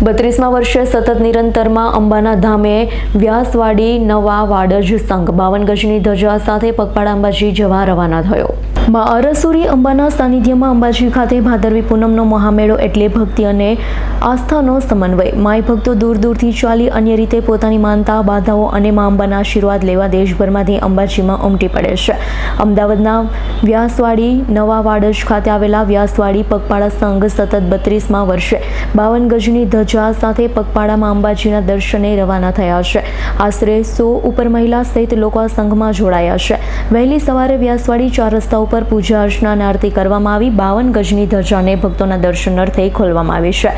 32મા વર્ષે સતત નિરંતરમાં અંબાના ધામે વ્યાસવાડી નવા વાડજ સંઘ 52 ગજની ધજા સાથે પગપાળા અંબાજી જવા રવાના થયો। માં અરસુરી અંબાના સાનિધ્યમાં અંબાજી ખાતે ભાદરવી પૂનમનો મહામેળો એટલે ભક્તિ અને આસ્થાનો સમન્વય। માય ભક્તો દૂર દૂરથી ચાલી અન્ય રીતે પોતાની માનતા બાધાઓ અને મા અંબાના આશીર્વાદ લેવા દેશભરમાંથી અંબાજીમાં ઉમટી પડે છે। અમદાવાદના વ્યાસવાડી નવા વાડજ ખાતે આવેલા વ્યાસવાડી પગપાળા સંઘ સતત 32મા વર્ષે 52 ગજની ધજા સાથે પગપાળામાં અંબાજીના દર્શને રવાના થયા છે। આશરે 100 ઉપર મહિલા સહિત લોકો આ સંઘમાં જોડાયા છે। વહેલી સવારે વ્યાસવાડી 4 રસ્તા ઉપર પૂજા અર્ચના અને આરતી કરવામાં આવી। 52 ગજની ધજાને ભક્તોના દર્શન અર્થે ખોલવામાં આવી છે।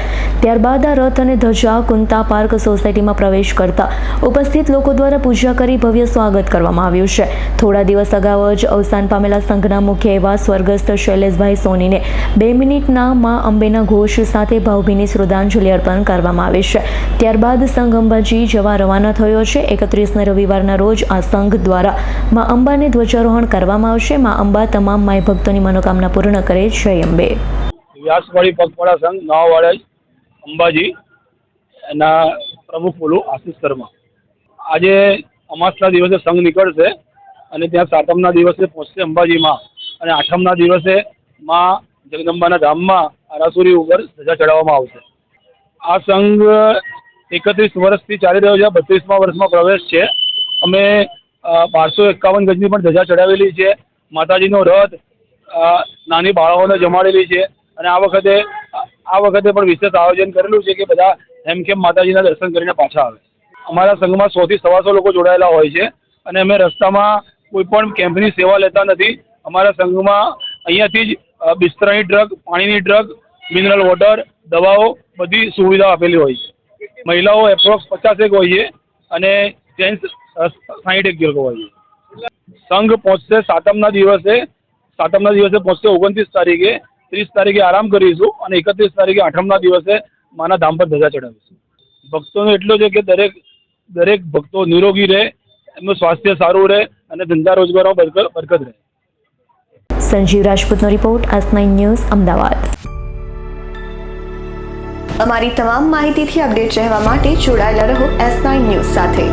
ત્યારબાદ આ રથ અને ધજા કુંતા પાર્ક સોસાયટીમાં પ્રવેશ કરતા ઉપસ્થિત લોકો દ્વારા પૂજા કરી ભવ્ય સ્વાગત કરવામાં આવ્યું છે। થોડા દિવસ અગાઉ જ અવસાન પામેલા સંઘના મુખ્ય એવા સ્વર્ગસ્થ શૈલેષભાઈ સોનીને 2 મિનિટના મા અંબેના ઘોષ સાથે ભાવભીની શ્રદ્ધાંજલિ અર્પણ કરવામાં આવી છે। ત્યારબાદ સંઘ અંબાજી જવા રવાના થયો છે। 31ને રવિવારના રોજ આ સંઘ દ્વારા મા અંબાને ધ્વજારોહણ કરવામાં આવશે। મા અંબા તમામ માય ભક્તોની મનોકામના પૂર્ણ કરે। જય અંબે। વ્યાસવાડી પગપાળા સંઘ નવા વાડજ અંબાજી એના પ્રમુખ બોલું આશીષ શર્મા। આજે અમાસના દિવસે સંઘ નીકળશે અને ત્યાં 7મના દિવસે પહોંચશે અંબાજીમાં અને 8મના દિવસે માં જગદંબાના ધામમાં અરસુરી ઉપર ધજા ચડાવવામાં આવશે। આ સંઘ 31 વર્ષથી ચાલી રહ્યો છે। 32મા વર્ષમાં પ્રવેશ છે। અમે 1251 ગજની પણ ધજા ચડાવેલી છે। માતાજીનો રથ નાની બાળાઓને જમાડેલી છે અને આ વખતે પણ વિશેષ આયોજન કરેલું છે કે બધા હેમખેમ માતાજીના દર્શન કરીને પાછા આવે। અમારા સંઘમાં 100 થી 125 લોકો જોડાયેલા હોય છે અને અમે રસ્તામાં કોઈ પણ કેમ્પની સેવા લેતા નથી। અમારા સંઘમાં અહીંયાથી જ બિસ્તરાની ટ્રક, પાણીની ટ્રક, મિનરલ વોટર, દવાઓ બધી સુવિધા આપેલી હોય છે। મહિલાઓ એપ્રોક્સ 50 હોય છે અને જેન્ટ્સ 60 લોકો હોય છે। સંઘ પહોંચશે 7મના દિવસે પહોંચશે 29 તારીખે, 30 તારીખે આરામ કરીશું અને 31 તારીખે 8મના દિવસે માના ધામ પર ધજા ચડાવીશું। ભક્તોનો એટલો છે કે દરેક ભક્તો નિરોગી રહે, એમનું સ્વાસ્થ્ય સારું રહે અને ધંધા રોજગારમાં બરકત રહે। સંજીવ રાજપૂતનો રિપોર્ટ, S9 ન્યૂઝ, અમદાવાદ। અમારી તમામ માહિતીથી અપડેટ રહેવા માટે જોડાયેલા રહો S9 ન્યૂઝ સાથે।